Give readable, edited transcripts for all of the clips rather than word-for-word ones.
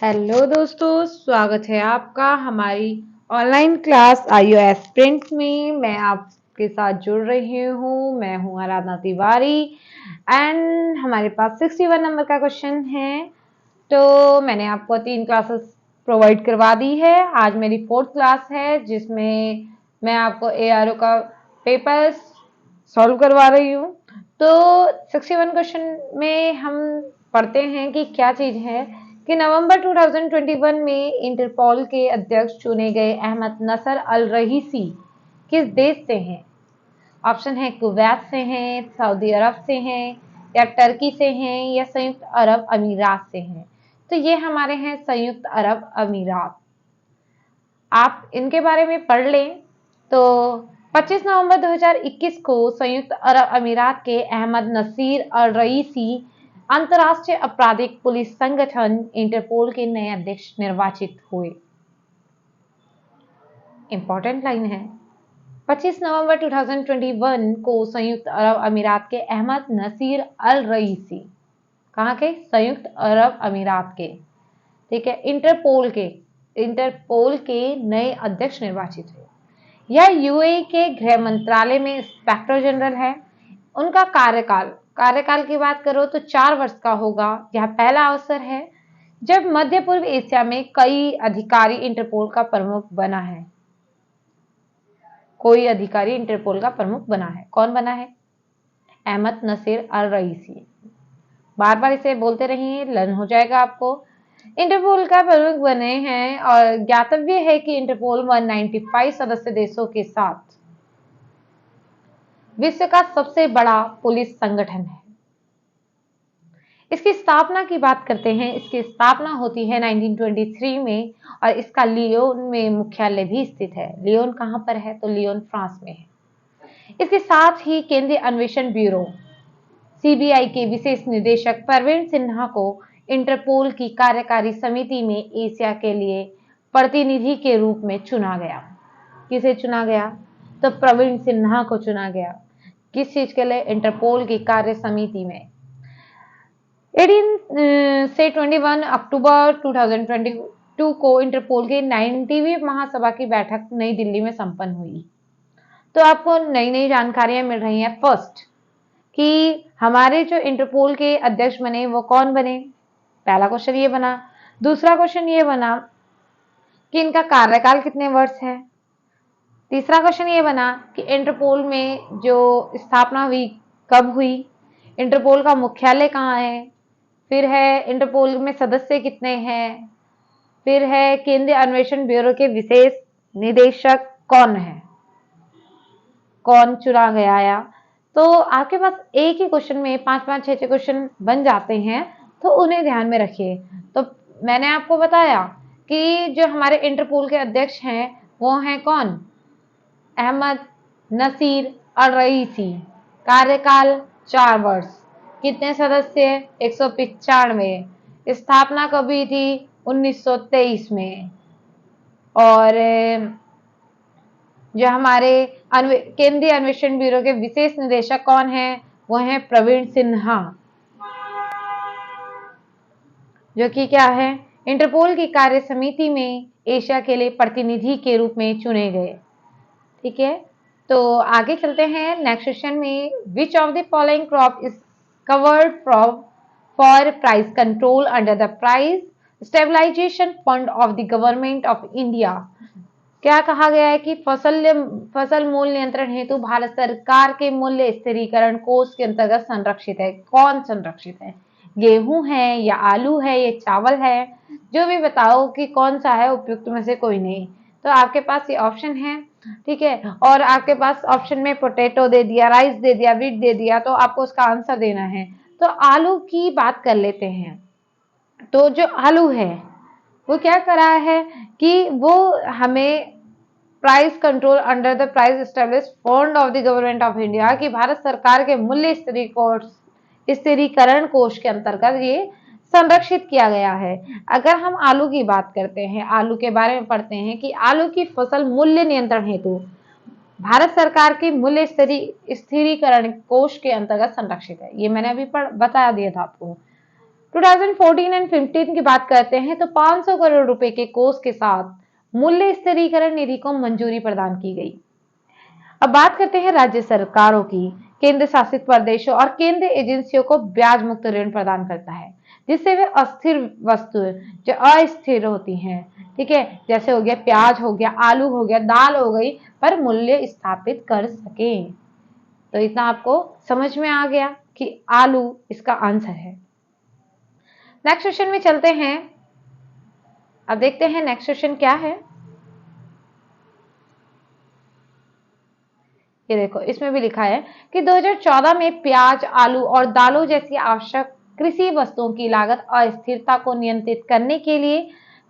Hello दोस्तों, स्वागत है आपका हमारी ऑनलाइन क्लास iOS स्प्रिंट्स में। मैं आपके साथ जुड़ रही हूँ। मैं हूँ आराधना तिवारी एंड हमारे पास 61 नंबर का क्वेश्चन है। तो मैंने आपको 3 क्लासेस प्रोवाइड करवा दी है। आज मेरी 4th क्लास है जिसमें मैं आपको ARO का पेपर सॉल्व करवा रही हूँ। तो 61 क्वेश्चन में हम पढ़ते हैं कि क्या चीज है कि नवंबर 2021 में इंटरपोल के अध्यक्ष चुने गए अहमद नसर अल रईसी किस देश से हैं? ऑप्शन है कुवैत से हैं, सऊदी अरब से हैं, या टर्की से हैं, या संयुक्त अरब अमीरात से हैं। तो ये हमारे हैं संयुक्त अरब अमीरात। आप इनके बारे में पढ़ लें। तो 25 नवंबर 2021 को संयुक्त अरब अमीरात के अहमद नसीर अल रईसी अंतर्राष्ट्रीय आपराधिक पुलिस संगठन इंटरपोल के नए अध्यक्ष निर्वाचित हुए। इंपॉर्टेंट लाइन है। 25 नवंबर 2021 को संयुक्त अरब अमीरात के अहमद नसीर अल रईसी, कहाँ के? संयुक्त अरब अमीरात के, ठीक है, इंटरपोल के नए अध्यक्ष निर्वाचित हुए। यह यूएई के गृह मंत्रालय में इंस्पेक्टर जनरल है। उनका कार्यकाल की बात करो तो 4 वर्ष का होगा। यह पहला अवसर है जब मध्य पूर्व एशिया में कई अधिकारी इंटरपोल का प्रमुख बना है। कोई अधिकारी इंटरपोल का प्रमुख बना है। कौन बना है? अहमद नसीर अल रईसी। बार बार इसे बोलते रहिए, लर्न हो जाएगा आपको। इंटरपोल का प्रमुख बने हैं और ज्ञातव्य है कि इंटरपोल 195 सदस्य देशों के साथ विश्व का सबसे बड़ा पुलिस संगठन है। इसकी स्थापना की बात करते हैं। इसकी स्थापना होती है 1923 में और इसका लियोन में मुख्यालय भी स्थित है। लियोन कहाँ पर है? तो लियोन फ्रांस में है। इसके साथ ही केंद्रीय अन्वेषण ब्यूरो CBI के विशेष निदेशक प्रवीण सिन्हा को इंटरपोल की कार्यकारी समिति में एशिया के लिए प्रतिनिधि के रूप में चुना गया। किसे चुना गया? तो प्रवीण सिन्हा को चुना गया। किस चीज के लिए? इंटरपोल की कार्य समिति में। 18 से 21 अक्टूबर 2022 को इंटरपोल की 90वीं महासभा की बैठक नई दिल्ली में संपन्न हुई। तो आपको नई नई जानकारियां मिल रही हैं। फर्स्ट कि हमारे जो इंटरपोल के अध्यक्ष बने वो कौन बने? पहला क्वेश्चन ये बना। दूसरा क्वेश्चन ये बना कि इनका कार्यकाल कितने वर्ष है। तीसरा क्वेश्चन ये बना कि इंटरपोल में जो स्थापना हुई कब हुई, इंटरपोल का मुख्यालय कहाँ है, फिर है इंटरपोल में सदस्य कितने हैं, फिर है केंद्रीय अन्वेषण ब्यूरो के विशेष निदेशक कौन है, कौन चुना गया या। तो आपके पास एक ही क्वेश्चन में 5-5 6-6 क्वेश्चन बन जाते हैं, तो उन्हें ध्यान में रखिए। तो मैंने आपको बताया कि जो हमारे इंटरपोल के अध्यक्ष हैं वो हैं कौन? अहमद नसीर अल रईसी। कार्यकाल 4 वर्ष। कितने सदस्य? 195। स्थापना कभी थी? 1923 में। और जो हमारे केंद्रीय अन्वेषण ब्यूरो के विशेष निदेशक कौन है? वो हैं प्रवीण सिन्हा, जो कि क्या है? इंटरपोल की कार्य समिति में एशिया के लिए प्रतिनिधि के रूप में चुने गए। ठीक है, तो आगे चलते हैं नेक्स्ट क्वेश्चन में। Which of the following crop is covered for price control under the price stabilisation fund of the government of India? क्या कहा गया है कि फसल मूल्य नियंत्रण हेतु भारत सरकार के मूल्य स्थिरीकरण कोष के अंतर्गत संरक्षित है। कौन संरक्षित है? गेहूं है या आलू है या चावल है? जो भी बताओ कि कौन सा है, उपयुक्त में से कोई नहीं। तो आपके पास ये ऑप्शन है, ठीक है, और आपके पास ऑप्शन में पोटैटो दे दिया, राइस दे दिया, व्हीट दे दिया, तो आपको उसका आंसर देना है। तो आलू की बात कर लेते हैं। तो जो आलू है वो क्या करा है कि वो हमें price control under the price establish fund of the government of India की भारत सरकार के मूल्य स्थिरीकरण कोष के अंतर्गत ये संरक्षित किया गया है। अगर हम आलू की बात करते हैं, आलू के बारे में पढ़ते हैं कि आलू की फसल मूल्य नियंत्रण हेतु भारत सरकार की मूल्य स्थिरीकरण कोष के अंतर्गत संरक्षित है। ये मैंने अभी बता दिया था आपको। 2014 एंड 15 की बात करते हैं तो 500 करोड़ रुपए के कोष के साथ मूल्य स्थिरीकरण निधि को मंजूरी प्रदान की गई। अब बात करते हैं राज्य सरकारों की। केंद्र शासित प्रदेशों और केंद्र एजेंसियों को ब्याज मुक्त ऋण प्रदान करता है, जिससे वे अस्थिर वस्तुएं जो अस्थिर होती हैं, ठीक है, जैसे हो गया प्याज, हो गया आलू, हो गया दाल, हो गई, पर मूल्य स्थापित कर सके। तो इतना आपको समझ में आ गया कि आलू इसका आंसर है। नेक्स्ट क्वेश्चन में चलते हैं। अब देखते हैं नेक्स्ट क्वेश्चन क्या है। ये देखो, इसमें भी लिखा है कि 2014 में प्याज, आलू और दालों जैसी आवश्यक कृषि वस्तुओं की लागत अस्थिरता को नियंत्रित करने के लिए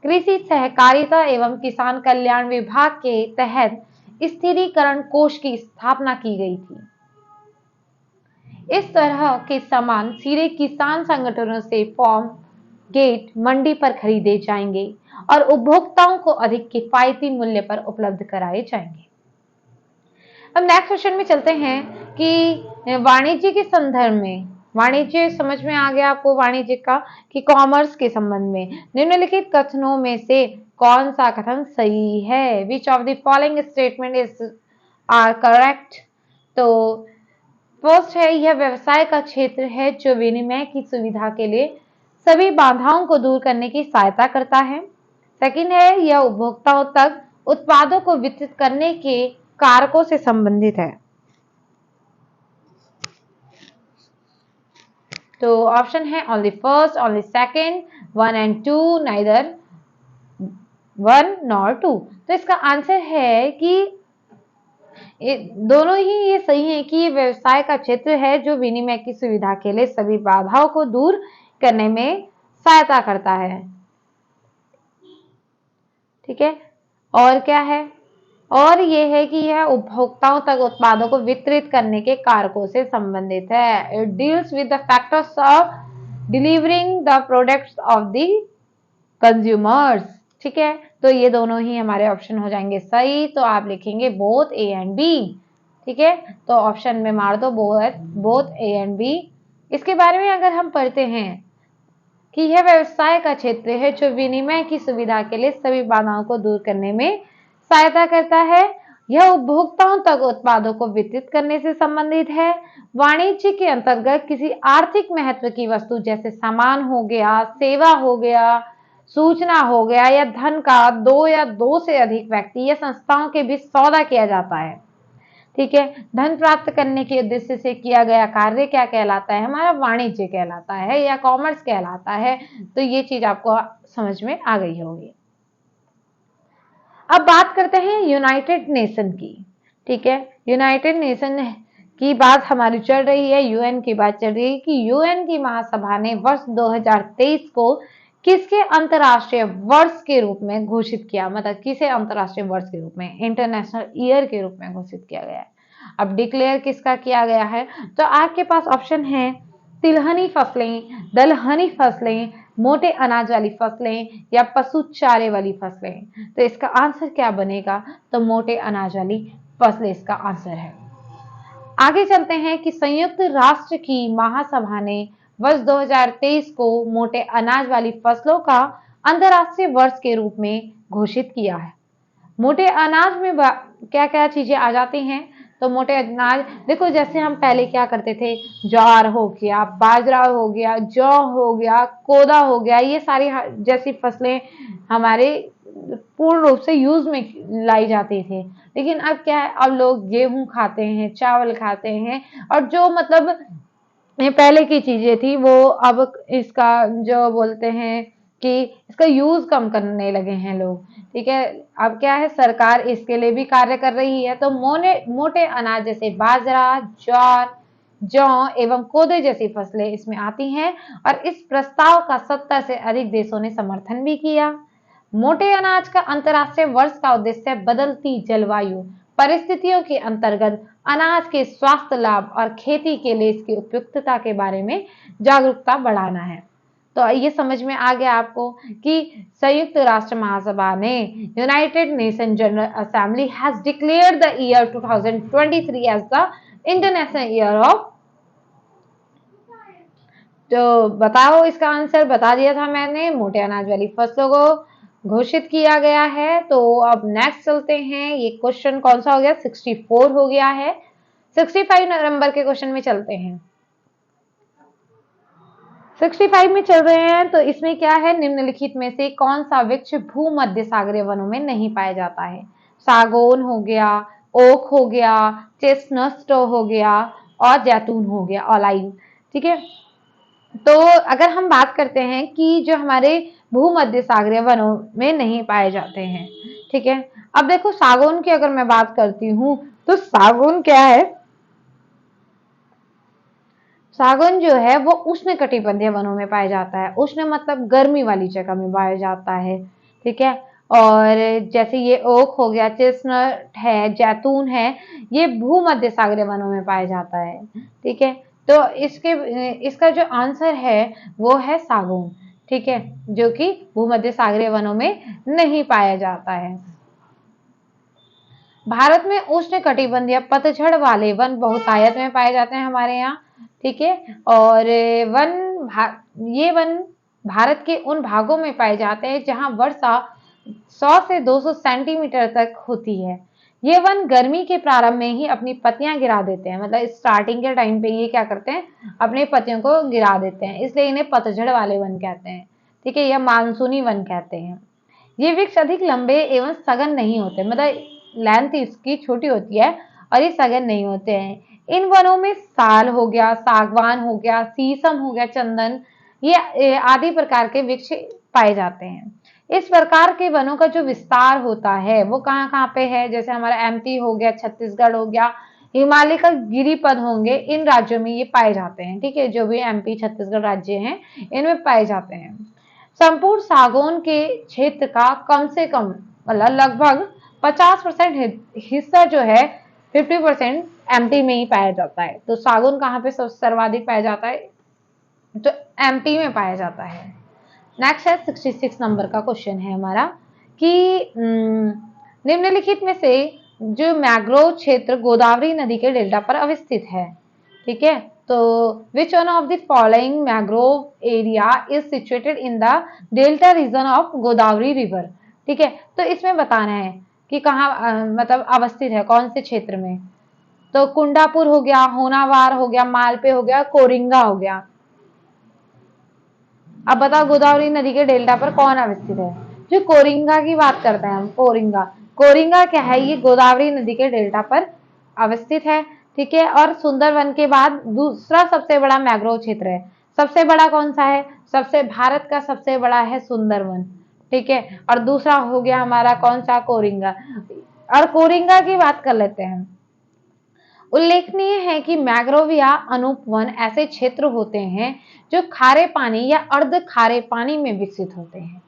कृषि सहकारिता एवं किसान कल्याण विभाग के तहत स्थिरीकरण कोष की स्थापना की गई थी। इस तरह के सामान सीधे किसान संगठनों से फार्म गेट मंडी पर खरीदे जाएंगे और उपभोक्ताओं को अधिक किफायती मूल्य पर उपलब्ध कराए जाएंगे। अब नेक्स्ट क्वेश्चन में चलते हैं कि वाणिज्य के संदर्भ में, वाणिज्य समझ में आ गया आपको वाणिज्य का, कि कॉमर्स के संबंध में निम्नलिखित कथनों में से कौन सा कथन सही है? Which of the following statement is are correct? तो फर्स्ट है, यह व्यवसाय का क्षेत्र है जो विनिमय की सुविधा के लिए सभी बाधाओं को दूर करने की सहायता करता है। सेकंड है, यह उपभोक्ताओं तक उत्पादों को वितरित करने के कारकों से संबंधित है। तो ऑप्शन है only first, only second, 1 and 2, neither 1 nor 2। तो इसका आंसर है कि दोनों ही ये सही है कि ये व्यवसाय का क्षेत्र है जो विनिमय की सुविधा के लिए सभी बाधाओं को दूर करने में सहायता करता है। ठीक है, और क्या है? और ये है कि यह उपभोक्ताओं तक उत्पादों को वितरित करने के कारकों से संबंधित है। It deals with the factors of delivering the products of the consumers. ठीक है, तो ये दोनों ही हमारे ऑप्शन हो जाएंगे सही। तो आप लिखेंगे बोथ ए एंड बी। ठीक है, तो ऑप्शन में मार दो बोथ ए एंड बी। इसके बारे में अगर हम पढ़ते हैं कि यह व्यवसाय का क्षेत्र है जो विनिमय की सुविधा के लिए सभी बाधाओं को दूर करने में सहायता करता है। यह उपभोक्ताओं तक उत्पादों को वितरित करने से संबंधित है। वाणिज्य के अंतर्गत किसी आर्थिक महत्व की वस्तु जैसे सामान हो गया, सेवा हो गया, सूचना हो गया या धन का दो या दो से अधिक व्यक्ति या संस्थाओं के बीच सौदा किया जाता है। ठीक है, धन प्राप्त करने के उद्देश्य से किया गया कार्य क्या कहलाता है? हमारा वाणिज्य कहलाता है या कॉमर्स कहलाता है। तो ये चीज आपको समझ में आ गई होगी। अब बात करते हैं यूनाइटेड नेशन की। ठीक है, यूनाइटेड नेशन की बात हमारी चल रही है, यूएन की बात चल रही है कि यूएन की महासभा ने वर्ष 2023 को किसके अंतरराष्ट्रीय वर्ष के रूप में घोषित किया? मतलब किसे अंतरराष्ट्रीय वर्ष के रूप में, इंटरनेशनल ईयर के रूप में घोषित किया गया है। अब डिक्लेयर किसका किया गया है? तो आपके पास ऑप्शन है तिलहनी फसलें, दलहनी फसलें, मोटे अनाज वाली फसलें या पशु चारे वाली फसलें। तो इसका आंसर क्या बनेगा? तो मोटे अनाज वाली फसलें इसका आंसर है। आगे चलते हैं कि संयुक्त राष्ट्र की महासभा ने वर्ष 2023 को मोटे अनाज वाली फसलों का अंतरराष्ट्रीय वर्ष के रूप में घोषित किया है। मोटे अनाज में क्या क्या चीजें आ जाती हैं? तो मोटे अनाज देखो, जैसे हम पहले क्या करते थे, ज्वार हो गया, बाजरा हो गया, जौ हो गया, कोदा हो गया, ये सारी जैसी फसलें हमारे पूर्ण रूप से यूज में लाई जाती थी। लेकिन अब क्या है, अब लोग गेहूं खाते हैं, चावल खाते हैं, और जो मतलब पहले की चीजें थी वो अब इसका जो बोलते हैं कि इसका यूज कम करने लगे हैं लोग। ठीक है, अब क्या है, सरकार इसके लिए भी कार्य कर रही है। तो मोटे अनाज जैसे बाजरा, ज्वार, जौ एवं कोदे जैसी फसलें इसमें आती हैं और इस प्रस्ताव का 70 से अधिक देशों ने समर्थन भी किया। मोटे अनाज का अंतरराष्ट्रीय वर्ष का उद्देश्य बदलती जलवायु परिस्थितियों के अंतर्गत अनाज के स्वास्थ्य लाभ और खेती के लिए इसकी उपयुक्तता के बारे में जागरूकता बढ़ाना है। तो ये समझ में आ गया आपको कि संयुक्त राष्ट्र महासभा ने United Nation General Assembly has declared the year 2023 as the international year of तो बताओ इसका आंसर, बता दिया था मैंने, मोटे अनाज वाली फसलों को घोषित किया गया है। तो अब नेक्स्ट चलते हैं, ये क्वेश्चन कौन सा हो गया, 64 हो गया है। 65 नंबर के क्वेश्चन में चलते हैं। 65 में चल रहे हैं, तो इसमें क्या है, निम्नलिखित में से कौन सा वृक्ष भूमध्य सागरीय वनों में नहीं पाया जाता है। सागौन हो गया, ओक हो गया, चेस्टनट हो गया और जैतून हो गया, ऑलाइव। ठीक है, तो अगर हम बात करते हैं कि जो हमारे भूमध्य सागरीय वनों में नहीं पाए जाते हैं, ठीक है। अब देखो सागौन की अगर मैं बात करती हूँ, तो सागौन क्या है, सागौन जो है वो उष्णकटिबंधीय वनों में पाया जाता है। उष्ण मतलब गर्मी वाली जगह में पाया जाता है, ठीक है। और जैसे ये ओक हो गया, चेस्टनट है, जैतून है, ये भूमध्य सागरीय वनों में पाया जाता है, ठीक है। तो इसका जो आंसर है वो है सागौन, ठीक है, जो कि भूमध्य सागरीय वनों में नहीं पाया जाता है। भारत में उष्ण कटिबंधीय पतझड़ वाले वन बहुतायत में पाए जाते हैं हमारे यहाँ, ठीक है। और ये वन भारत के उन भागों में पाए जाते हैं जहां वर्षा 100 से 200 सेंटीमीटर तक होती है। ये वन गर्मी के प्रारंभ में ही अपनी पत्तियां गिरा देते हैं, मतलब स्टार्टिंग के टाइम पे ये क्या करते हैं, अपने पत्तियों को गिरा देते हैं, इसलिए इन्हें पतझड़ वाले वन कहते हैं, ठीक है, या मानसूनी वन कहते हैं। ये वृक्ष अधिक लंबे एवं सघन नहीं होते, मतलब लेंथ इसकी छोटी होती है और ये सघन नहीं होते हैं। इन वनों में साल हो गया, सागवान हो गया, शीशम हो गया, चंदन, ये आदि प्रकार के वृक्ष पाए जाते हैं। इस प्रकार के वनों का जो विस्तार होता है वो कहाँ कहाँ पे है, जैसे हमारा एमपी हो गया, छत्तीसगढ़ हो गया, हिमालय का गिरिपद होंगे, इन राज्यों में ये पाए जाते हैं, ठीक है। जो भी एमपी छत्तीसगढ़ राज्य हैं इनमें पाए जाते हैं। संपूर्ण सागौन के क्षेत्र का कम से कम मतलब लगभग 50% हिस्सा जो है, 50% एमपी में ही पाया जाता है। तो सागौन कहाँ पे सर्वाधिक पाया जाता है, तो एमपी में पाया जाता है। नेक्स्ट है 66 नंबर का क्वेश्चन है हमारा कि निम्नलिखित में से जो मैंग्रोव क्षेत्र गोदावरी नदी के डेल्टा पर अवस्थित है, ठीक है। तो which one of the following mangrove area is situated in the delta region of Godavari river, ठीक है। तो इसमें बताना है कि कहाँ मतलब अवस्थित है, कौन से क्षेत्र में। तो कुंडापुर हो गया, होनावार हो गया, मालपे हो गया, कोरिंगा हो गया। अब बताओ गोदावरी नदी के डेल्टा पर कौन अवस्थित है। जो कोरिंगा की बात करते हैं हम, कोरिंगा, कोरिंगा क्या है, ये गोदावरी नदी के डेल्टा पर अवस्थित है, ठीक है। और सुंदरवन के बाद दूसरा सबसे बड़ा मैंग्रोव क्षेत्र है। सबसे बड़ा कौन सा है, सबसे भारत का सबसे बड़ा है सुंदरवन, ठीक है। और दूसरा हो गया हमारा कौन सा, कोरिंगा। और कोरिंगा की बात कर लेते हैं। उल्लेखनीय है कि मैंग्रोव या अनूप वन ऐसे क्षेत्र होते हैं जो खारे पानी या अर्ध खारे पानी में विकसित होते हैं,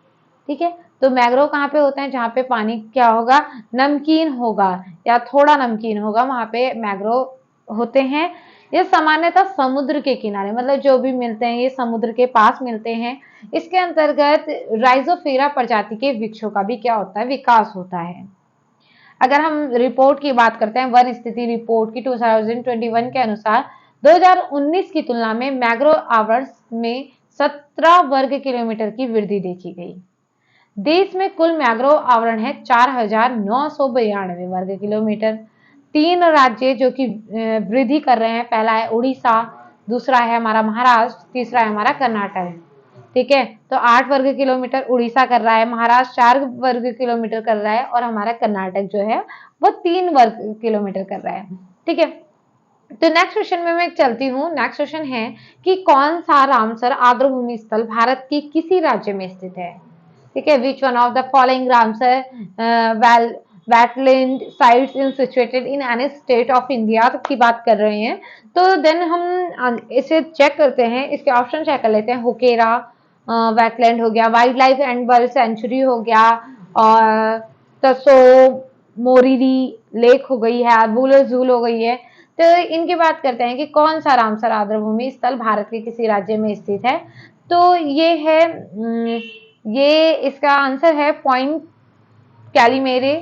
ठीक है। तो मैंग्रोव कहाँ पे होते हैं, जहाँ पे पानी क्या होगा, नमकीन होगा या थोड़ा नमकीन होगा, वहां पे मैंग्रोव होते हैं। ये सामान्यतः समुद्र के किनारे, मतलब जो भी मिलते हैं ये समुद्र के पास मिलते हैं। इसके अंतर्गत राइजोफेरा प्रजाति के वृक्षों का भी क्या होता है, विकास होता है। अगर हम रिपोर्ट की बात करते हैं, वन स्थिति रिपोर्ट की 2021 के अनुसार 2019 की तुलना में मैंग्रोव आवरण में 17 वर्ग किलोमीटर की वृद्धि देखी गई। देश में कुल मैंग्रोव आवरण है 4,992 वर्ग किलोमीटर। 3 राज्य जो कि वृद्धि कर रहे हैं, पहला है उड़ीसा, दूसरा है हमारा महाराष्ट्र, तीसरा है हमारा कर्नाटक, ठीक है। तो 8 वर्ग किलोमीटर उड़ीसा कर रहा है, महाराष्ट्र 4 वर्ग किलोमीटर कर रहा है और हमारा कर्नाटक जो है वो 3 वर्ग किलोमीटर कर रहा है, ठीक है। तो नेक्स्ट क्वेश्चन में मैं चलती हूँ। नेक्स्ट क्वेश्चन है कि कौन सा रामसर आर्द्रभूमि स्थल भारत की किसी राज्य में स्थित है, ठीक है। विच one of the following Ramsar wetland sites in situated in any state of India की बात कर रहे हैं। तो देन हम इसे चेक करते हैं, इसके ऑप्शन चेक कर लेते हैं। हुकेरा वेटलैंड हो गया, wild life and bird century हो गया, और तसो मोरीरी लेक हो गई है, बुलर झूल हो गई है। तो इनकी बात करते हैं कि कौन सा रामसर आर्द्रभूमि स्थल भारत के किसी राज्य में स्थित है। तो ये है ये इसका आंसर है point Calimere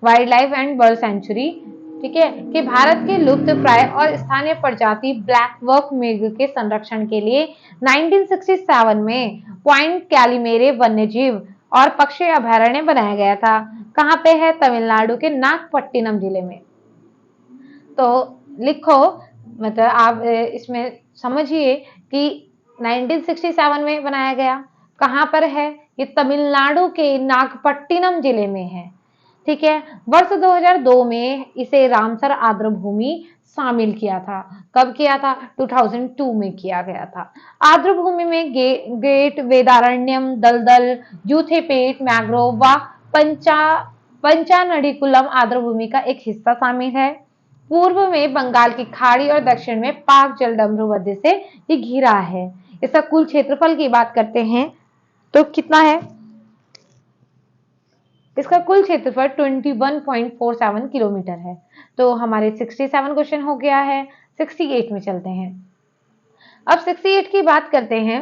wildlife and bird sanctuary, ठीक है, कि भारत के लुप्त प्राय और स्थानीय प्रजाति ब्लैक वर्क मृग के संरक्षण के लिए 1967 में पॉइंट कैलिमेरे वन्यजीव और पक्षी अभयारण्य बनाया गया था। कहाँ पे है? तमिलनाडु के नागपट्टिनम जिले में। तो लिखो, मतलब आप इसमें समझिए कि 1967 में बनाया गया, कहाँ पर है? ये तमिलनाडु के नागपट्टिनम जिले में है। ठीक है, वर्ष 2002 में इसे रामसर आर्द्रभूमि शामिल किया था। कब किया था? 2002 में किया गया था। आर्द्रभूमि में ग्रेट वेदारण्यम, दलदल, यूथेपेट, मैंग्रोव व पंचानडीकुलम आर्द्रभूमि का एक हिस्सा शामिल है। पूर्व में बंगाल की खाड़ी और दक्षिण में पाक जलडमरू से ये घिरा है। इसका कुल क्षेत्रफल की बात करते हैं तो कितना है? इसका कुल क्षेत्रफल 21.47 किलोमीटर है। तो हमारे 67 क्वेश्चन हो गया है। 68 में चलते हैं। अब 68 की बात करते हैं।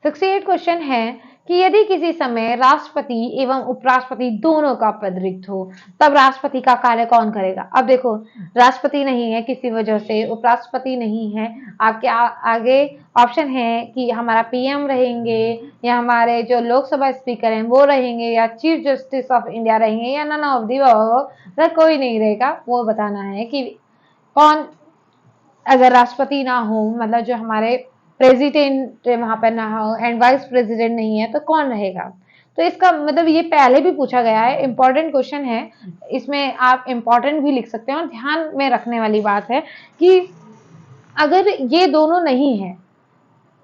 68 क्वेश्चन है कि यदि किसी समय राष्ट्रपति एवं उपराष्ट्रपति दोनों का पद रिक्त हो, तब राष्ट्रपति का कार्य कौन करेगा? अब देखो, राष्ट्रपति नहीं है किसी वजह से, उपराष्ट्रपति नहीं है, आपके आगे ऑप्शन है कि हमारा पीएम रहेंगे, या हमारे जो लोकसभा स्पीकर हैं वो रहेंगे, या चीफ जस्टिस ऑफ इंडिया रहेंगे, या नन ऑफ दी अबव, कोई नहीं रहेगा। वो बताना है कि कौन, अगर राष्ट्रपति ना हो, मतलब जो हमारे प्रेसिडेंट वहां पर ना हो एंड वाइस प्रेसिडेंट नहीं है, तो कौन रहेगा? तो इसका मतलब ये पहले भी पूछा गया है, इंपॉर्टेंट क्वेश्चन है। इसमें आप इंपॉर्टेंट भी लिख सकते हैं, और ध्यान में रखने वाली बात है कि अगर ये दोनों नहीं है,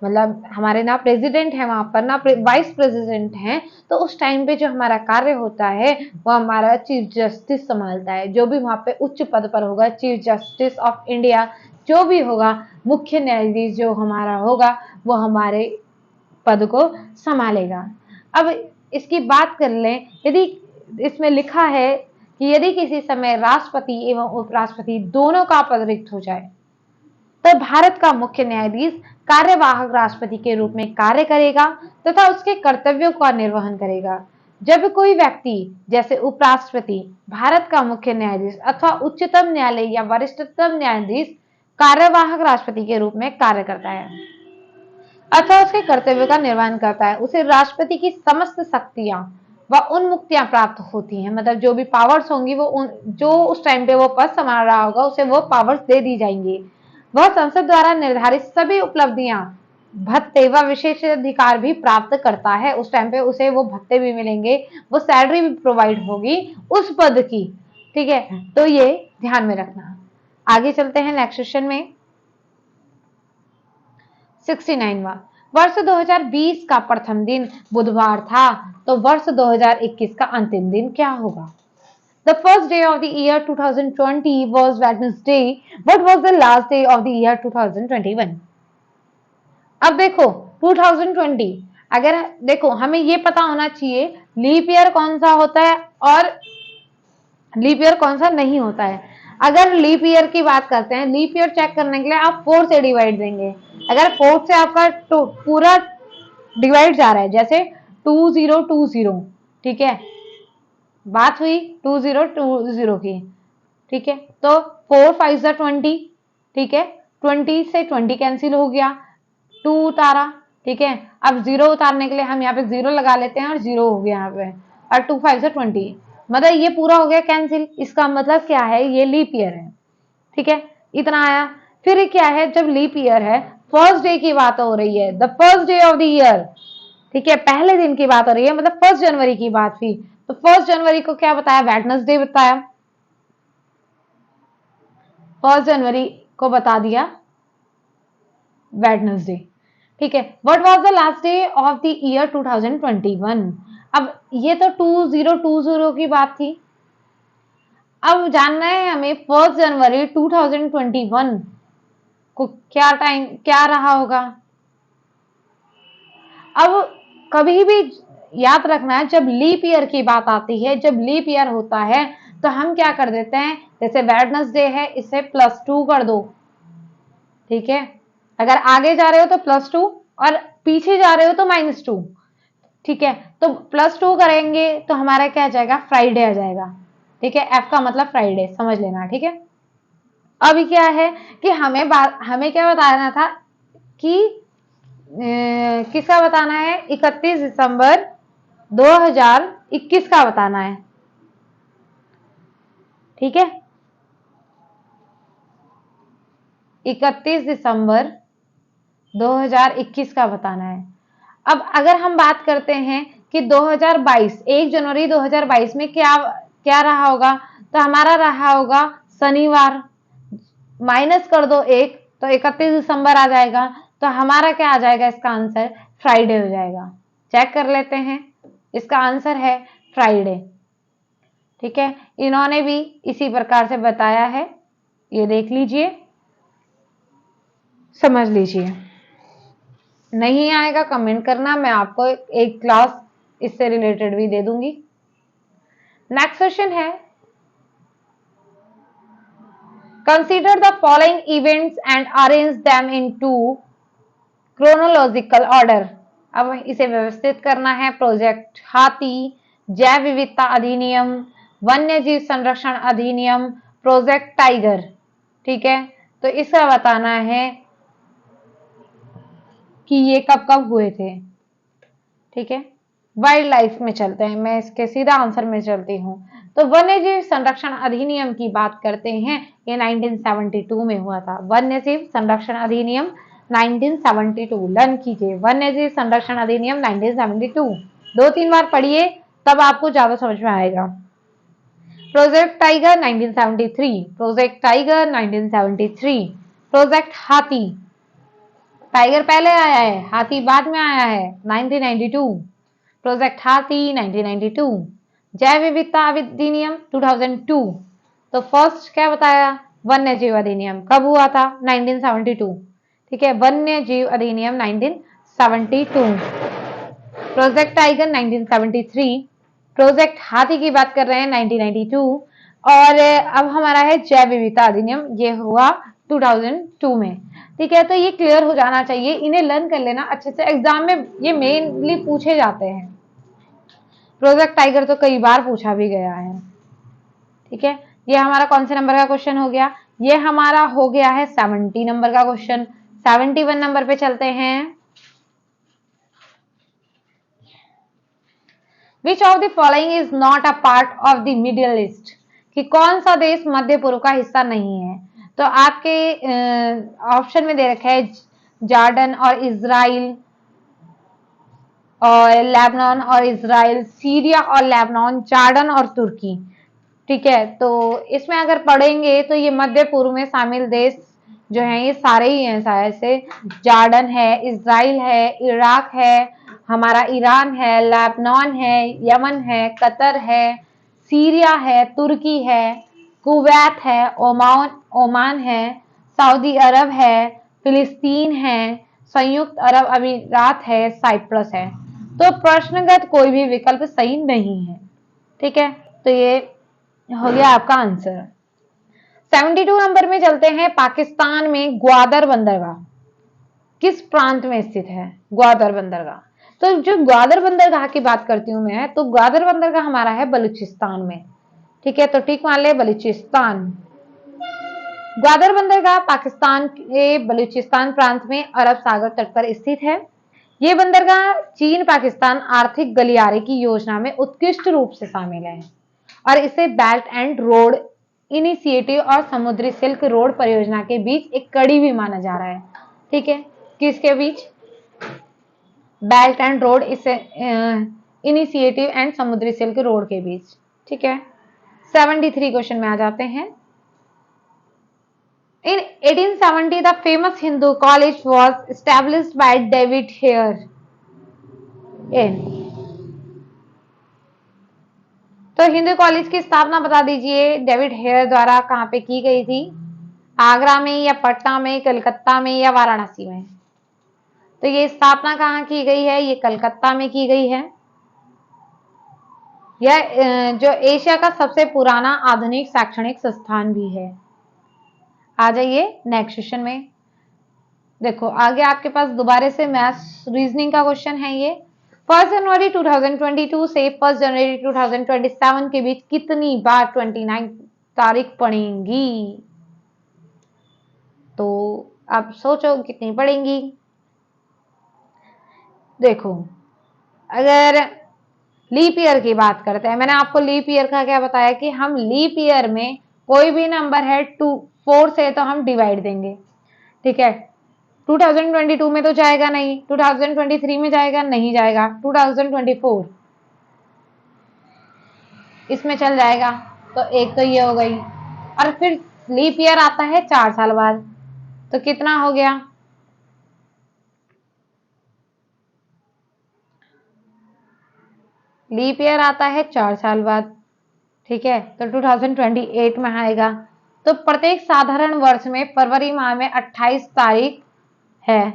मतलब हमारे ना प्रेसिडेंट है वहां पर, ना वाइस प्रेसिडेंट है, तो उस टाइम पे जो हमारा कार्य होता है वो हमारा चीफ जस्टिस संभालता है। जो भी वहां पे उच्च पद पर होगा, चीफ जस्टिस ऑफ इंडिया जो भी होगा, मुख्य न्यायाधीश जो हमारा होगा, वो हमारे पद को संभालेगा। अब इसकी बात कर लें, यदि इसमें लिखा है कि यदि किसी समय राष्ट्रपति एवं उपराष्ट्रपति दोनों का पद रिक्त हो जाए, तो भारत का मुख्य न्यायाधीश कार्यवाहक राष्ट्रपति के रूप में कार्य करेगा तथा उसके कर्तव्यों का निर्वहन करेगा। जब कोई व्यक्ति जैसे उपराष्ट्रपति, भारत का मुख्य न्यायाधीश अथवा उच्चतम न्यायालय या वरिष्ठतम न्यायाधीश कार्यवाहक राष्ट्रपति के रूप में कार्य करता है अथवा उसके कर्तव्यों का निर्वहन करता है, उसे राष्ट्रपति की समस्त शक्तियां व उन्मुक्तियां प्राप्त होती हैं। मतलब जो भी पावर्स होंगी वो जो उस टाइम पे वो पद संभाल रहा होगा उसे वो पावर्स दे दी जाएंगी। वह संसद द्वारा निर्धारित सभी उपलब्धियां, भत्ते व विशेषाधिकार भी प्राप्त करता है। उस टाइम पे उसे वो भत्ते भी मिलेंगे, वो सैलरी भी प्रोवाइड होगी उस पद की। ठीक है, तो ये ध्यान में रखना। आगे चलते हैं नेक्स्ट क्वेश्चन में। 69वां, वर्ष 2020 का प्रथम दिन बुधवार था, तो वर्ष 2021 का अंतिम दिन क्या होगा? The first day of the year 2020 was Wednesday. What was the last day of the year 2021? अब देखो 2020, अगर देखो हमें ये पता होना चाहिए लीप ईयर कौन सा होता है और लीप ईयर कौन सा नहीं होता है। अगर लीप ईयर की बात करते हैं, लीप ईयर चेक करने के लिए आप 4 से डिवाइड देंगे। अगर 4 से आपका पूरा डिवाइड जा रहा है, जैसे 2020, ठीक है, बात हुई 2020 की, ठीक है, तो 4 5 20, ठीक है, 20 से 20 कैंसिल हो गया, 2 उतारा, ठीक है। अब 0 उतारने के लिए हम यहाँ पे 0 लगा लेते हैं और 0 हो गया यहाँ पे, और 2 5 से 20, मतलब ये पूरा हो गया कैंसिल। इसका मतलब क्या है? ये लीप ईयर है, ठीक है, इतना आया। फिर क्या है? जब लीप ईयर है, फर्स्ट डे की बात हो रही है, the first day of the year, ठीक है, पहले दिन की बात हो रही है, मतलब 1 जनवरी की बात थी, तो 1 जनवरी को क्या बताया? वेडनेसडे बताया, 1 जनवरी को बता दिया वेडनेसडे, ठीक है। What was the last day of the year 2021? अब ये तो 2020 की बात थी। अब जानना है हमें 1 जनवरी 2021 को क्या टाइम क्या रहा होगा। अब कभी भी याद रखना है, जब लीप ईयर की बात आती है, जब लीप ईयर होता है तो हम क्या कर देते हैं, जैसे वेडनेसडे है इसे +2 कर दो, ठीक है। अगर आगे जा रहे हो तो +2 और पीछे जा रहे हो तो -2, ठीक है। तो +2 करेंगे तो हमारा क्या आ जाएगा? फ्राइडे आ जाएगा, ठीक है, एफ का मतलब फ्राइडे, समझ लेना, ठीक है। अभी क्या है कि हमें क्या बताना था कि किसका बताना है, 31 दिसंबर 2021 का बताना है, ठीक है, 31 दिसंबर 2021 का बताना है। अब अगर हम बात करते हैं कि 2022, 1 जनवरी 2022 में क्या क्या रहा होगा, तो हमारा रहा होगा शनिवार, माइनस कर दो एक, तो 31 दिसंबर आ जाएगा, तो हमारा क्या आ जाएगा, इसका आंसर फ्राइडे हो जाएगा। चेक कर लेते हैं, इसका आंसर है फ्राइडे, ठीक है। इन्होंने भी इसी प्रकार से बताया है, ये देख लीजिए, समझ लीजिए। नहीं आएगा कमेंट करना, मैं आपको एक क्लास इससे रिलेटेड भी दे दूंगी। नेक्स्ट क्वेश्चन है, consider the following events and arrange them into chronological order. अब इसे व्यवस्थित करना है। प्रोजेक्ट हाथी, जैव विविधता अधिनियम, वन्य जीव संरक्षण अधिनियम, प्रोजेक्ट टाइगर, ठीक है। तो इसका बताना है कि ये कब कब हुए थे, ठीक है। वाइल्ड लाइफ में चलते हैं, मैं इसके सीधा आंसर में चलती हूँ। तो वन्य जीव संरक्षण अधिनियम की बात करते हैं, ये 1972 में हुआ था। वन्य जीव संरक्षण अधिनियम 1972, लर्न कीजिए, वन्य जीव संरक्षण अधिनियम 1972, 2-3 बार पढ़िए तब आपको ज्यादा समझ में आएगा। Project tiger 1973, project tiger 1973, project हाथी, टाइगर पहले आया है, हाथी बाद में आया है, 1992, प्रोजेक्ट हाथी 1992, जैव विविधता अधिनियम 2002। तो फर्स्ट क्या बताया, वन्य जीव अधिनियम कब हुआ था, 1972, ठीक है, वन्य जीव अधिनियम 1972, प्रोजेक्ट टाइगर 1973, प्रोजेक्ट हाथी की बात कर रहे हैं 1992, और अब हमारा है जैव विविधता अधिनियम, ये हुआ 2002 में, ठीक है। तो ये क्लियर हो जाना चाहिए, इन्हें लर्न कर लेना अच्छे से, एग्जाम में ये मेनली पूछे जाते हैं। प्रोजेक्ट टाइगर तो कई बार पूछा भी गया है, ठीक है। ये हमारा कौन से नंबर का क्वेश्चन हो गया, ये हमारा हो गया है 70 नंबर का क्वेश्चन। 71 नंबर पे चलते हैं। विच of the following is not a part of the middle east, कि कौन सा देश मध्य पूर्व का हिस्सा नहीं है। तो आपके ऑप्शन में दे रखा है जॉर्डन और इजराइल, और लेबनान और इजराइल, सीरिया और लेबनान, जॉर्डन और तुर्की, ठीक है। तो इसमें अगर पढ़ेंगे तो ये मध्य पूर्व में शामिल देश जो हैं ये सारे ही हैं शायद से, जॉर्डन है, इजराइल है, इराक है, हमारा ईरान है, लेबनान है, यमन है, कतर है, सीरिया है, तुर्की है, कुवैत है, ओमान है, सऊदी अरब है, फिलिस्तीन है, संयुक्त अरब अमीरात है, साइप्रस है। तो प्रश्नगत कोई भी विकल्प सही नहीं है, ठीक है। तो ये हो गया आपका आंसर। 72 नंबर में चलते हैं। पाकिस्तान में ग्वादर बंदरगाह किस प्रांत में स्थित है, ग्वादर बंदरगाह। तो जो ग्वादर बंदरगाह की बात करती हूं मैं, तो ग्वादर बंदरगाह हमारा है बलूचिस्तान में, ठीक है। तो ठीक मान ले, बलूचिस्तान। ग्वादर बंदरगाह पाकिस्तान के बलूचिस्तान प्रांत में अरब सागर तट पर स्थित है। ये बंदरगाह चीन पाकिस्तान आर्थिक गलियारे की योजना में उत्कृष्ट रूप से शामिल है, और इसे बेल्ट एंड रोड इनिशिएटिव और समुद्री सिल्क रोड परियोजना के बीच एक कड़ी भी माना जा रहा है, ठीक है। किसके बीच, Belt and Road Initiative and समुद्री सिल्क रोड के बीच, ठीक है। 73 क्वेश्चन में आ जाते हैं। In 1870, the famous Hindu college was established by David Hare in। तो हिंदू कॉलेज की स्थापना बता दीजिए, डेविड हेयर द्वारा कहाँ पे की गई थी, आगरा में या पटना में, कलकत्ता में या वाराणसी में। तो ये स्थापना कहाँ की गई है, ये कलकत्ता में की गई है। यह जो एशिया का सबसे पुराना आधुनिक शैक्षणिक संस्थान भी है। आ जाइए नेक्स्ट क्वेश्चन में। देखो आगे आपके पास दोबारा से मैथ्स रीजनिंग का क्वेश्चन है ये। 1 जनवरी 2022 से 1 जनवरी 2027 के बीच कितनी बार 29 तारीख पड़ेंगी? तो आप सोचो कितनी पड़ेंगी। देखो, अगर लीप ईयर की बात करते हैं, मैंने आपको लीप ईयर का क्या बताया कि हम लीप ईयर में कोई भी नंबर है 4 से तो हम डिवाइड देंगे, ठीक है। 2022 में तो जाएगा नहीं, 2023 में जाएगा नहीं, जाएगा 2024 इसमें चल जाएगा, तो एक तो ये हो गई। और फिर लीप ईयर आता है 4 साल बाद, तो कितना हो गया? लीप ईयर आता है 4 साल बाद, ठीक है, तो 2028 में आएगा। तो प्रत्येक साधारण वर्ष में फरवरी माह में 28 तारीख है,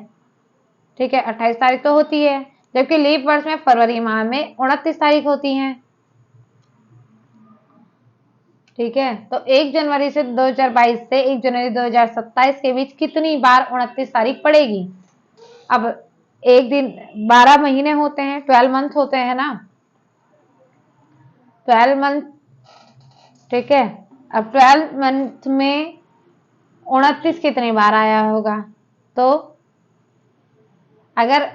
ठीक है, 28 तारीख तो होती है, जबकि लीप वर्ष में फरवरी माह में 29 तारीख होती है, ठीक है। तो 1 जनवरी से 2022 से 1 जनवरी 2027 के बीच कितनी बार 29 तारीख पड़ेगी? अब एक दिन 12 महीने होते हैं, 12 मंथ होते हैं ना, 12 मंथ, ठीक है। अब 12 मंथ में 29 कितनी बार आया होगा? तो अगर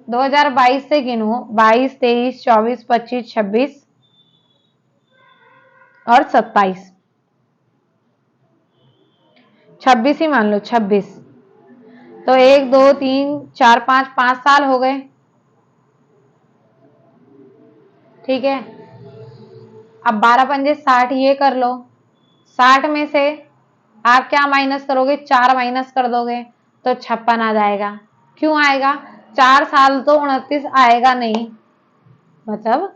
2022 से गिनो, 22, 23, 24, 25, 26 और 27, 26 ही मान लो, 26, तो 1, 2, 3, 4, 5 साल हो गए, ठीक है। अब 12 पंजे 60 ये कर लो, 60 में से आप क्या माइनस करोगे? 4 माइनस कर दोगे तो 56 आ जाएगा। क्यों आएगा? 4 साल तो 29 आएगा नहीं, मतलब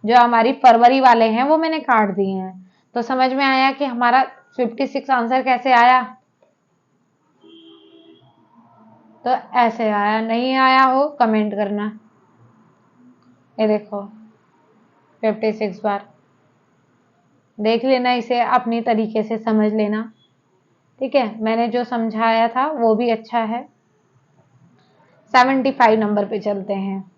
जो हमारी फरवरी वाले हैं वो मैंने काट दिए हैं। तो समझ में आया कि हमारा 56 आंसर कैसे आया? तो ऐसे आया। नहीं आया हो कमेंट करना। ये देखो 56 बार, देख लेना, इसे अपनी तरीके से समझ लेना, ठीक है। मैंने जो समझाया था वो भी अच्छा है। 75 नंबर पे चलते हैं।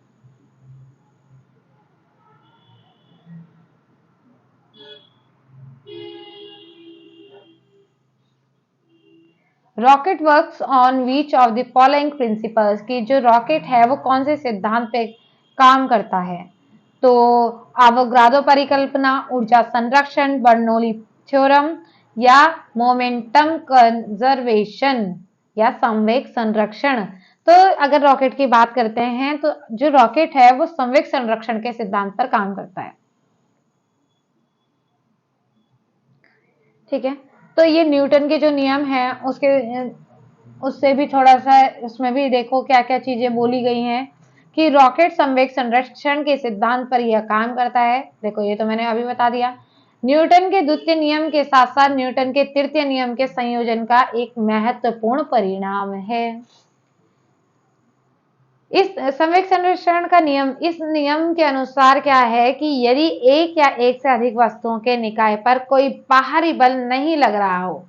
Rocket works on which of the following principles, की जो रॉकेट है वो कौन से सिद्धांत पे काम करता है? तो अवोगाद्रो परिकल्पना, ऊर्जा संरक्षण, बर्नौली थ्योरम, या मोमेंटम कंजर्वेशन, या संवेग संरक्षण। तो अगर रॉकेट की बात करते हैं तो जो रॉकेट है वो संवेग संरक्षण के सिद्धांत पर काम करता है, ठीक है। तो ये न्यूटन के जो नियम है उससे भी थोड़ा सा उसमें भी देखो क्या क्या चीजें बोली गई हैं कि रॉकेट संवेग संरक्षण के सिद्धांत पर यह काम करता है। देखो ये तो मैंने अभी बता दिया। न्यूटन के द्वितीय नियम के साथ साथ न्यूटन के तृतीय नियम के संयोजन का एक महत्वपूर्ण परिणाम है। इस संवेग संरक्षण का नियम, इस नियम के अनुसार क्या है कि यदि एक या एक से अधिक वस्तुओं के निकाय पर कोई बाहरी बल नहीं लग रहा हो,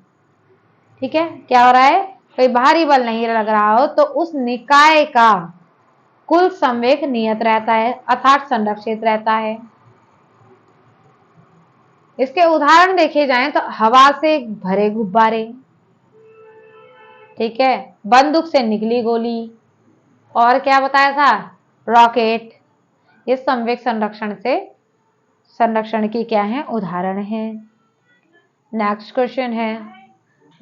ठीक है, क्या हो रहा है? कोई बाहरी बल नहीं लग रहा हो तो उस निकाय का कुल संवेग नियत रहता है, अर्थात संरक्षित रहता है। इसके उदाहरण देखे जाएं तो हवा से भरे गुब्बारे, ठीक है, बंदूक से निकली गोली, और क्या बताया था? रॉकेट। ये संवेग संरक्षण की क्या है? उदाहरण है। नेक्स्ट क्वेश्चन है,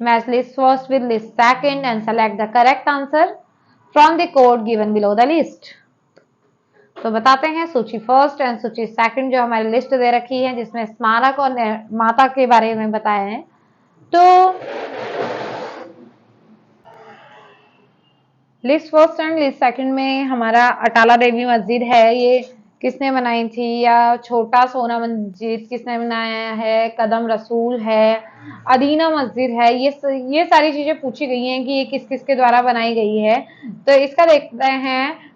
match list first with list second and select the correct answer from the code given below the list. तो बताते हैं सूची फर्स्ट एंड सूची सेकंड जो हमारी लिस्ट दे रखी है, जिसमें स्मारक और माता के बारे में बताया है। तो list first and list second में हमारा अटाला देवी मस्जिद है, ये किसने बनाई थी? या छोटा सोना मस्जिद किसने बनाया है? कदम रसूल है, अदीना मस्जिद है। ये सारी चीजें पूछी गई हैं कि ये किस किस के द्वारा बनाई गई है। तो इसका देखते हैं।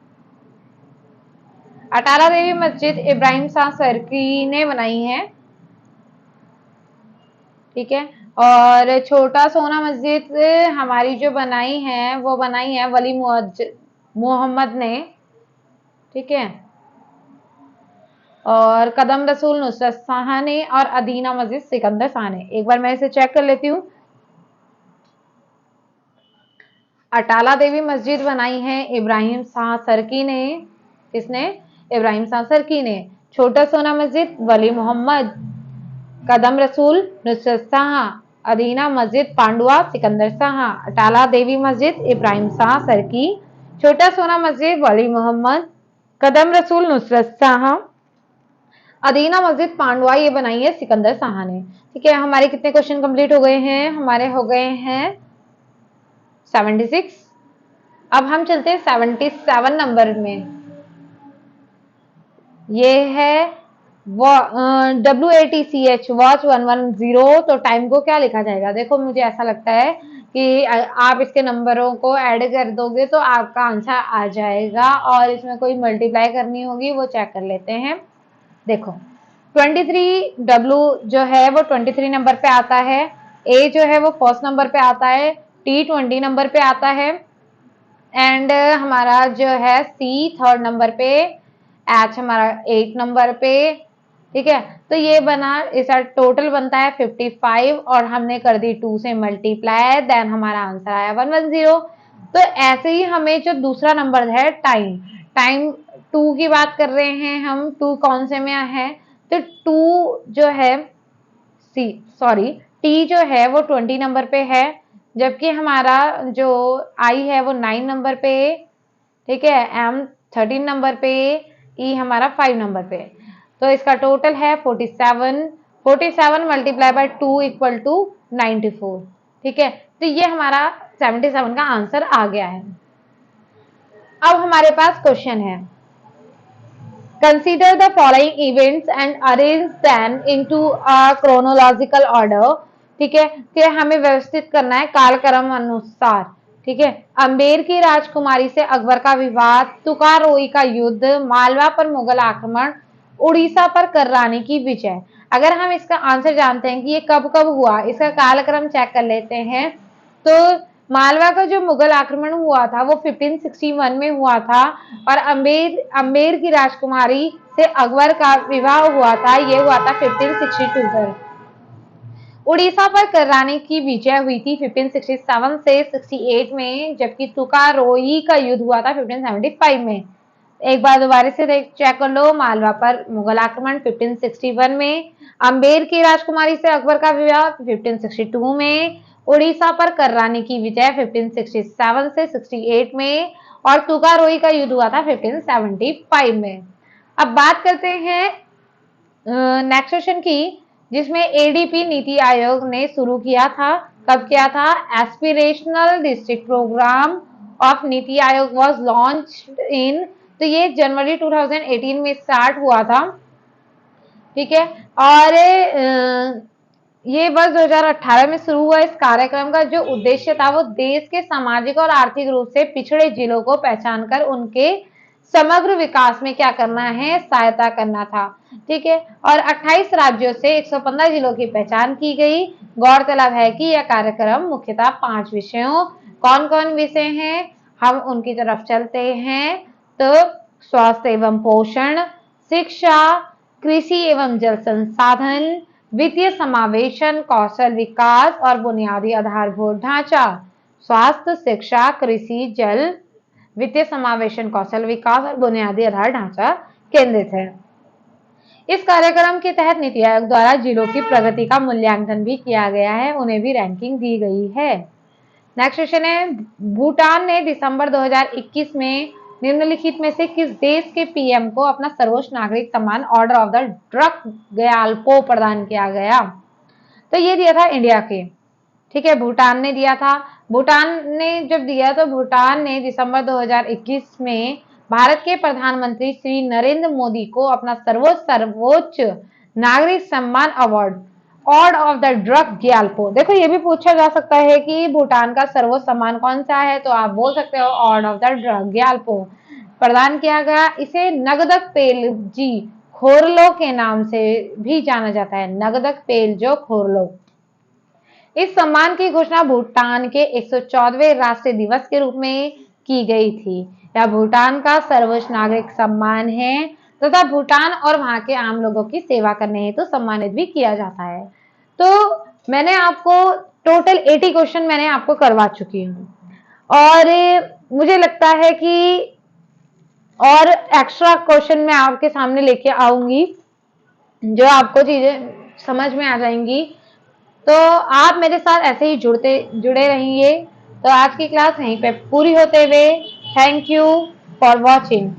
अटाला देवी मस्जिद इब्राहिम शाह सरकी ने बनाई है, ठीक है। और छोटा सोना मस्जिद हमारी जो बनाई है वो बनाई है वली मोहम्मद ने, ठीक है। और कदम रसूल नुसरत शाह ने और अदीना मस्जिद सिकंदर शाह ने। एक बार मैं इसे चेक कर लेती हूँ। अटाला देवी मस्जिद बनाई है इब्राहिम शाह सरकी ने। किसने? इब्राहिम शाह सरकी ने। छोटा सोना मस्जिद वली मोहम्मद। कदम रसूल नुसरत शाह। अदीना मस्जिद पांडुआ सिकंदर शाह। अटाला देवी मस्जिद इब्राहिम शाह सरकी। छोटा सोना मस्जिद वली मोहम्मद। कदम रसूल नुसरत शाह। अदीना मस्जिद पांडुआ ये बनाई है सिकंदर शाह ने। ठीक है, हमारे कितने क्वेश्चन कंप्लीट हो गए हैं? हमारे हो गए हैं 76। अब हम चलते हैं 77 नंबर में। ये है WATCH वॉच 110। तो टाइम को क्या लिखा जाएगा? देखो मुझे ऐसा लगता है कि आप इसके नंबरों को ऐड कर दोगे तो आपका आंसर आ जाएगा, और इसमें कोई मल्टीप्लाई करनी होगी वो चेक कर लेते हैं। देखो 23W जो है वो 23 नंबर पे आता है। A जो है वो फर्स्ट नंबर पे आता है। T 20 नंबर पे आता है। एंड हमारा जो है C थर्ड नंबर पे। H हमारा 8 नंबर पे। ठीक है, तो ये बना, इसका टोटल बनता है 55 और हमने कर दी 2 से मल्टीप्लाई, देन हमारा आंसर आया 110। तो ऐसे ही हमें जो दूसरा नंबर है टाइम, टाइम 2 की बात कर रहे हैं हम। 2 कौन से में है? तो 2 जो है टी जो है वो 20 नंबर पे है, जबकि हमारा जो आई है वो 9 नंबर पे। ठीक है, एम 13 नंबर पे, ई हमारा 5 नंबर पे। तो इसका टोटल है 47। 47 मल्टीप्लाई बाय 2 इक्वल टू 94। ठीक है, तो ये हमारा 77 का आंसर आ गया है। अब हमारे पास क्वेश्चन है, consider the following events and arrange them into a chronological order. ठीक है, कि हमें व्यवस्थित करना है कालक्रम अनुसार। ठीक है, अंबेर की राजकुमारी से अकबर का विवाद, तुकारोई का युद्ध, मालवा पर मुगल आक्रमण, उड़ीसा पर कर्रानी की विजय। अगर हम इसका आंसर जानते हैं कि ये कब कब हुआ, इसका कालक्रम चेक कर लेते हैं। तो मालवा का जो मुगल आक्रमण हुआ था वो 1561 में हुआ था, और अंबेर की राजकुमारी से अकबर का विवाह हुआ था, ये हुआ था 1562 पर। उड़ीसा पर कर्रानी की विजय हुई थी 1567 से 68 में, जबकि तुकारोई का युद्ध हुआ था 1575 में। एक बार दोबारा से चेक कर लो, मालवा पर मुगल आक्रमण 1561 में, अंबेर की राजकुमारी से अकबर का विवाह 1562 में, उड़ीसा पर कर्रानी की विजय 1567 से 68 में, और तुकारोई का युद्ध हुआ था 1575 में। अब बात करते हैं नेक्स्ट क्वेश्चन की, जिसमें एडीपी नीति आयोग ने शुरू किया था। कब किया था? Aspirational district programme of NITI Aayog was launched in. तो ये जनवरी 2018 में स्टार्ट हुआ था। ठीक है, और ये वर्ष 2018 में शुरू हुआ। इस कार्यक्रम का जो उद्देश्य था वो देश के सामाजिक और आर्थिक रूप से पिछड़े जिलों को पहचान कर उनके समग्र विकास में क्या करना है? सहायता करना था। ठीक है, और 28 राज्यों से 115 जिलों की पहचान की गई। गौरतलब है कि यह कार्यक्रम मुख्यतः 5 विषयों, कौन कौन विषय हैं हम उनकी तरफ चलते हैं। तो स्वास्थ्य एवं पोषण, शिक्षा, कृषि एवं जल संसाधन, वित्तीय समावेशन, कौशल विकास और बुनियादी आधारभूत ढांचा। स्वास्थ्य, शिक्षा, कृषि, जल, वित्तीय समावेशन, कौशल विकास और बुनियादी आधार ढांचा केंद्रित है। इस कार्यक्रम के तहत नीति आयोग द्वारा जिलों की प्रगति का मूल्यांकन भी किया गया है, उन्हें भी रैंकिंग दी गई है। नेक्स्ट क्वेश्चन है, भूटान ने दिसंबर 2021 में निम्नलिखित में से किस देश के पीएम को अपना सर्वोच्च नागरिक सम्मान order of the drug Gyalpo प्रदान किया गया? तो ये दिया था इंडिया के। ठीक है, भूटान ने दिया था। भूटान ने जब दिया तो भूटान ने दिसंबर 2021 में भारत के प्रधानमंत्री श्री नरेंद्र मोदी को अपना सर्वोच्च नागरिक सम्मान award order of the drug Gyalpo. देखो ये भी पूछा जा सकता है कि भूटान का सर्वोच्च सम्मान कौन सा है, तो आप बोल सकते हो order of the drug Gyalpo प्रदान किया गया। इसे नगदक पेलजी खोरलो के नाम से भी जाना जाता है, नगदक पेलजो खोरलो। इस सम्मान की घोषणा भूटान के 114वें राष्ट्रीय दिवस के रूप में की गई थी। यह भूटान का सर्वोच्च नागरिक सम्मान है तथा भूटान और वहां के आम लोगों की सेवा करने हेतु सम्मानित भी किया जाता है। तो मैंने आपको टोटल 80 क्वेश्चन मैंने आपको करवा चुकी हूँ और मुझे लगता है कि और एक्स्ट्रा क्वेश्चन मैं आपके सामने लेके आऊंगी जो आपको चीजें समझ में आ जाएंगी। तो आप मेरे साथ ऐसे ही जुड़े रहिए। तो आज की क्लास यहीं पे पूरी होते हुए थैंक यू फॉर वॉचिंग।